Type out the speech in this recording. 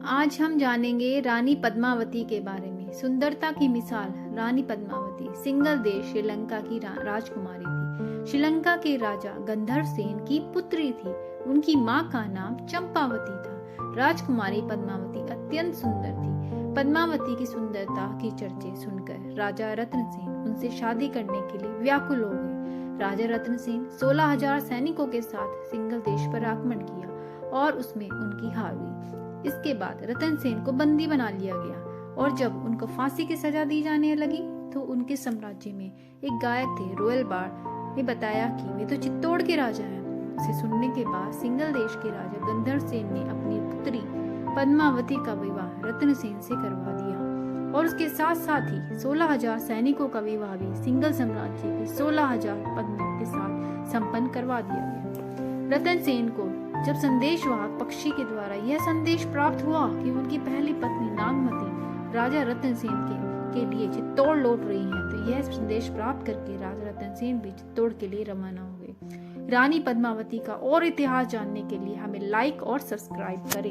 आज हम जानेंगे रानी पद्मावती के बारे में। सुंदरता की मिसाल रानी पद्मावती सिंगल देश श्रीलंका की राजकुमारी थी। श्रीलंका के राजा गंधर्व सेन की पुत्री थी। उनकी माँ का नाम चंपावती था। राजकुमारी पद्मावती अत्यंत सुंदर थी। पद्मावती की सुंदरता की चर्चे सुनकर राजा रत्न सेन उनसे शादी करने के लिए व्याकुल हो गए। राजा रत्न सेन 16,000 सैनिकों के साथ सिंगल देश पर आक्रमण किया और उसमें उनकी हार हुई। इसके बाद रतन सेन को बंदी बना लिया गया और जब उनको फांसी की सजा दी जाने लगी तो उनके साम्राज्य में एक गायक थे रोयल बार्ड ने बताया कि वे तो चित्तौड़ के राजा हैं। उसे सुनने के बाद सिंगल देश के राजा गंधर्व सेन ने अपनी पुत्री पद्मावती का विवाह रत्न सेन से करवा दिया और उसके साथ साथ ही 16,000 सैनिकों का विवाह भी सिंगल साम्राज्य के 16,000 पत्नियों के साथ संपन्न करवा दिया गया। रतन सेन को जब संदेशवाहक पक्षी के द्वारा यह संदेश प्राप्त हुआ कि उनकी पहली पत्नी नागमती राजा रतन सेन के लिए चित्तौड़ लौट रही हैं, तो यह संदेश प्राप्त करके राजा रतन सेन भी चित्तौड़ के लिए रवाना हो गए। रानी पद्मावती का और इतिहास जानने के लिए हमें लाइक और सब्सक्राइब करें।